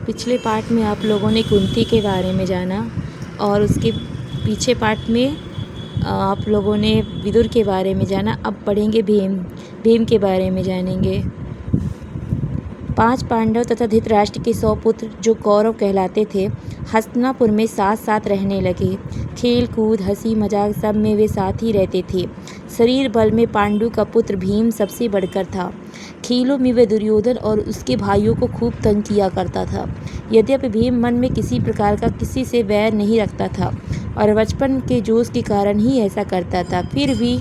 पिछले पार्ट में आप लोगों ने कुंती के बारे में जाना और उसके पीछे पार्ट में आप लोगों ने विदुर के बारे में जाना। अब पढ़ेंगे भीम के बारे में जानेंगे। 5 पांडव तथा धृतराष्ट्र के 100 पुत्र जो कौरव कहलाते थे, हस्तिनापुर में साथ साथ रहने लगे। खेल कूद हंसी मजाक सब में वे साथ ही रहते थे। शरीर बल में पांडु का पुत्र भीम सबसे बढ़कर था। खेलों में वह दुर्योधन और उसके भाइयों को खूब तंग किया करता था। यद्यपि भीम मन में किसी प्रकार का किसी से वैर नहीं रखता था और बचपन के जोश के कारण ही ऐसा करता था, फिर भी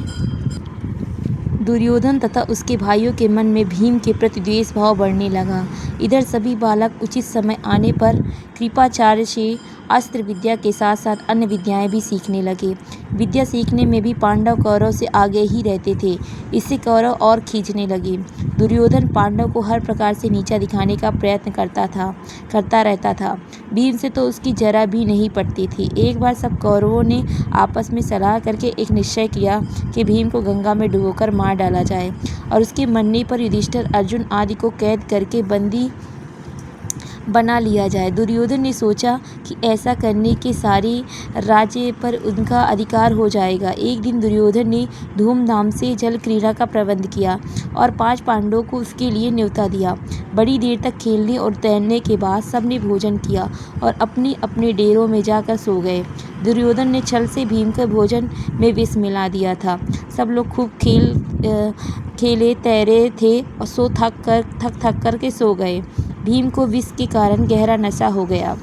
दुर्योधन तथा उसके भाइयों के मन में भीम के प्रति द्वेष भाव बढ़ने लगा। इधर सभी बालक उचित समय आने पर कृपाचार्य से अस्त्र विद्या के साथ साथ अन्य विद्याएं भी सीखने लगे। विद्या सीखने में भी पांडव कौरव से आगे ही रहते थे। इससे कौरव और खींचने लगे। दुर्योधन पांडव को हर प्रकार से नीचा दिखाने का प्रयत्न करता रहता था। भीम से तो उसकी जरा भी नहीं पड़ती थी। एक बार सब कौरवों ने आपस में सलाह करके एक निश्चय किया कि भीम को गंगा में डुबोकर मार डाला जाए और उसके मरने पर युधिष्ठिर, अर्जुन आदि को कैद करके बंदी बना लिया जाए। दुर्योधन ने सोचा कि ऐसा करने के सारे राज्य पर उनका अधिकार हो जाएगा। एक दिन दुर्योधन ने धूमधाम से जल क्रीड़ा का प्रबंध किया और 5 पांडवों को उसके लिए न्योता दिया। बड़ी देर तक खेलने और तैरने के बाद सबने भोजन किया और अपने अपने डेरों में जाकर सो गए। दुर्योधन ने छल से भीम के भोजन में विष मिला दिया था। सब लोग खूब खेले तैरे थे और थक कर के सो गए। भीम को विष के कारण गहरा नशा हो गया।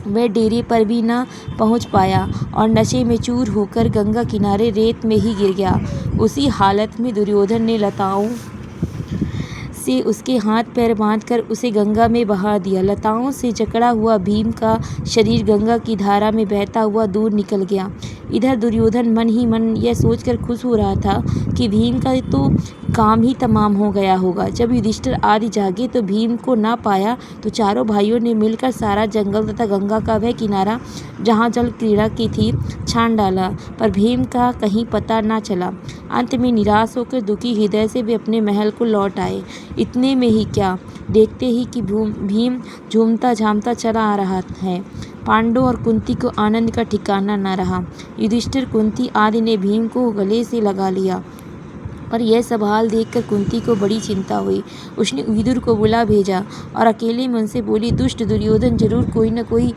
वह डेरे पर भी न पहुंच पाया और नशे में चूर होकर गंगा किनारे रेत में ही गिर गया। उसी हालत में दुर्योधन ने लताओं से उसके हाथ पैर बांधकर उसे गंगा में बहा दिया। लताओं से जकड़ा हुआ भीम का शरीर गंगा की धारा में बहता हुआ दूर निकल गया। इधर दुर्योधन मन ही मन यह सोचकर खुश हो रहा था कि भीम का तो काम ही तमाम हो गया होगा। जब युधिष्ठिर आदि जागे तो भीम को ना पाया तो चारों भाइयों ने मिलकर सारा जंगल तथा गंगा का वह किनारा जहाँ जल क्रीड़ा की थी छान डाला, पर भीम का कहीं पता ना चला। अंत में निराश होकर दुखी हृदय से वे अपने महल को लौट आए। इतने में ही क्या, देखते ही कि भीम झूमता झामता चला आ रहा है। पांडव और कुंती को आनंद का ठिकाना न रहा। युधिष्ठिर, कुंती आदि ने भीम को गले से लगा लिया, पर यह सब हाल देखकर कुंती को बड़ी चिंता हुई। उसने विदुर को बुला भेजा और अकेले में उनसे बोली, दुष्ट दुर्योधन जरूर कोई न कोई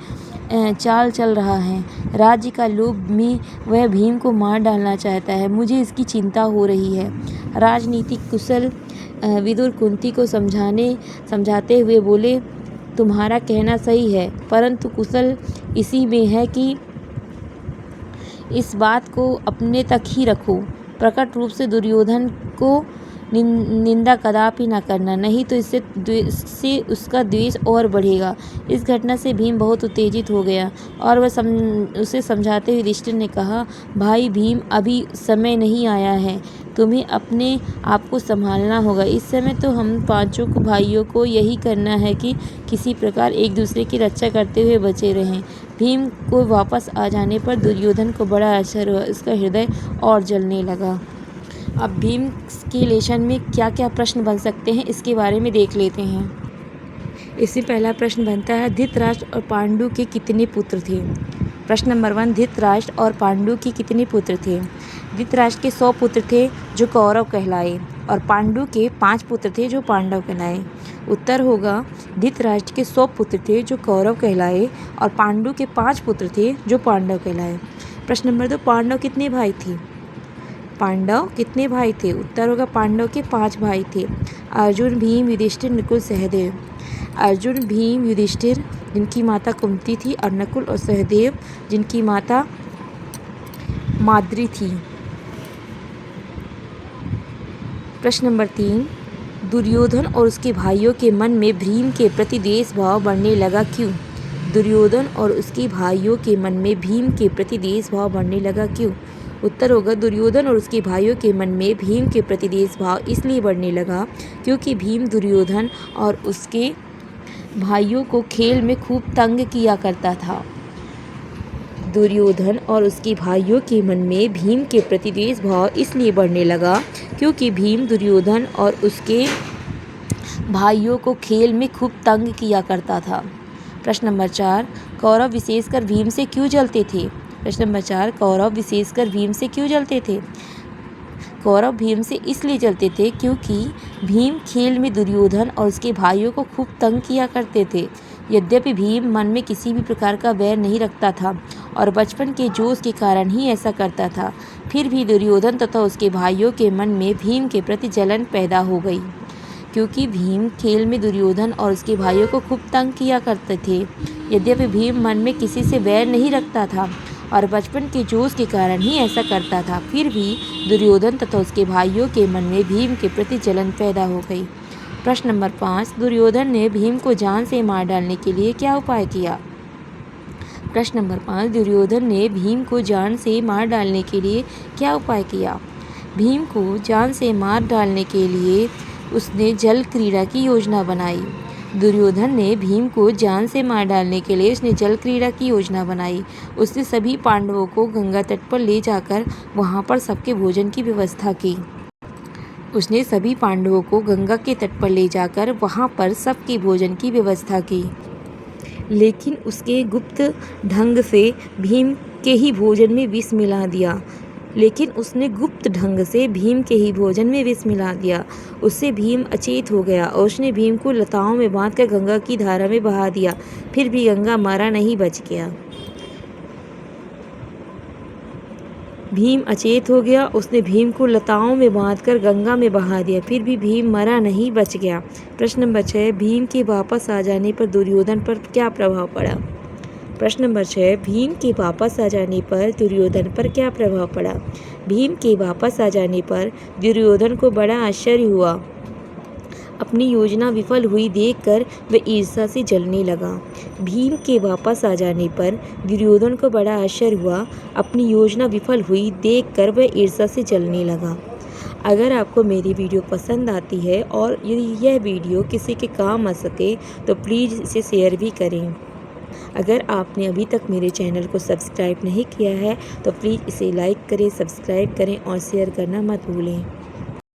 चाल चल रहा है। राज्य का लोभ में वह भीम को मार डालना चाहता है। मुझे इसकी चिंता हो रही है। राजनीतिक कुशल विदुर कुंती को समझाते हुए बोले, तुम्हारा कहना सही है, परंतु कुशल इसी में है कि इस बात को अपने तक ही रखो। प्रकट रूप से दुर्योधन को निंदा कदापि न करना, नहीं तो इससे उसका द्वेष और बढ़ेगा। इस घटना से भीम बहुत उत्तेजित हो गया और वह उसे समझाते हुए युधिष्ठिर ने कहा, भाई भीम, अभी समय नहीं आया है। तुम्हें अपने आप को संभालना होगा। इस समय तो हम पांचों भाइयों को यही करना है कि किसी प्रकार एक दूसरे की रक्षा करते हुए बचे रहें। भीम को वापस आ जाने पर दुर्योधन को बड़ा आश्चर्य हुआ। उसका हृदय और जलने लगा। अब भीम के लेशन में क्या क्या प्रश्न बन सकते हैं, इसके बारे में देख लेते हैं। इससे पहला प्रश्न बनता है, धृतराष्ट्र और पांडु के कितने पुत्र थे? प्रश्न नंबर 1, धृतराष्ट्र और पांडु के कितने पुत्र थे? धृतराष्ट्र के 100 पुत्र थे जो कौरव कहलाए और पांडु के 5 पुत्र थे जो पांडव कहलाए। उत्तर होगा, धृतराष्ट्र के 100 पुत्र थे जो कौरव कहलाए और पांडु के 5 पुत्र थे जो पांडव कहलाए। प्रश्न नंबर 2, पांडव कितने भाई थे? पांडव कितने भाई थे? उत्तर होगा, पांडव के 5 भाई थे। अर्जुन, भीम, युधिष्ठिर, नकुल, सहदेव। अर्जुन, भीम, युधिष्ठिर जिनकी माता कुंती थी और नकुल और सहदेव जिनकी माता माद्री थी। प्रश्न नंबर 3, दुर्योधन और उसके भाइयों के मन में भीम के प्रति द्वेष भाव बढ़ने लगा, क्यों? दुर्योधन और उसके भाइयों के मन में भीम के प्रति द्वेष भाव बढ़ने लगा, क्यों? उत्तर होगा, दुर्योधन और उसके भाइयों के मन में भीम के प्रति द्वेष भाव इसलिए बढ़ने लगा क्योंकि भीम दुर्योधन और उसके भाइयों को खेल में खूब तंग किया करता था। दुर्योधन और उसके भाइयों के मन में भीम के प्रति द्वेष भाव इसलिए बढ़ने लगा क्योंकि भीम दुर्योधन और उसके भाइयों को खेल में खूब तंग किया करता था। प्रश्न नंबर 4, कौरव विशेषकर भीम से क्यों जलते थे? प्रश्न नंबर 4, कौरव विशेषकर भीम से क्यों जलते थे? कौरव भीम से इसलिए जलते थे क्योंकि भीम खेल में दुर्योधन और उसके भाइयों को खूब तंग किया करते थे। यद्यपि भीम मन में किसी भी प्रकार का वैर नहीं रखता था और बचपन के जोश के कारण ही ऐसा करता था, फिर भी दुर्योधन तथा उसके भाइयों के मन में भीम के प्रति जलन पैदा हो गई। क्योंकि भीम खेल में दुर्योधन और उसके भाइयों को खूब तंग किया करते थे, यद्यपि भीम मन में किसी से वैर नहीं रखता था और बचपन के जोश के कारण ही ऐसा करता था, फिर भी दुर्योधन तथा उसके भाइयों के मन में भीम के प्रति जलन पैदा हो गई। प्रश्न नंबर 5, दुर्योधन ने भीम को जान से मार डालने के लिए क्या उपाय किया? प्रश्न नंबर 5, दुर्योधन ने भीम को जान से मार डालने के लिए क्या उपाय किया? भीम को जान से मार डालने के लिए उसने जल क्रीड़ा की योजना बनाई। दुर्योधन ने भीम को जान से मार डालने के लिए उसने जल क्रीड़ा की योजना बनाई। उसने सभी पांडवों को गंगा तट पर ले जाकर वहां पर सबके भोजन की व्यवस्था की। उसने सभी पांडवों को गंगा के तट पर ले जाकर वहां पर सबके भोजन की व्यवस्था की, लेकिन उसके गुप्त ढंग से भीम के ही भोजन में विष मिला दिया। उससे भीम अचेत हो गया और उसने भीम को लताओं में बांधकर गंगा की धारा में बहा दिया, फिर भी गंगा मारा नहीं बच गया। भीम अचेत हो गया, उसने भीम को लताओं में बांधकर गंगा में बहा दिया, फिर भी भीम मरा नहीं बच गया। प्रश्न नंबर 6, भीम के वापस आ जाने पर दुर्योधन पर क्या प्रभाव पड़ा? प्रश्न नंबर 6, भीम के वापस आ जाने पर दुर्योधन पर क्या प्रभाव पड़ा? भीम के वापस आ जाने पर दुर्योधन को बड़ा आश्चर्य हुआ। अपनी योजना विफल हुई देखकर वह ईर्ष्या से जलने लगा। भीम के वापस आ जाने पर दुर्योधन को बड़ा आश्चर्य हुआ। अपनी योजना विफल हुई देखकर वह ईर्ष्या से जलने लगा। अगर आपको मेरी वीडियो पसंद आती है और यदि यह वीडियो किसी के काम आ सके तो प्लीज़ इसे शेयर भी करें। अगर आपने अभी तक मेरे चैनल को सब्सक्राइब नहीं किया है तो प्लीज़ इसे लाइक करें, सब्सक्राइब करें और शेयर करना मत भूलें।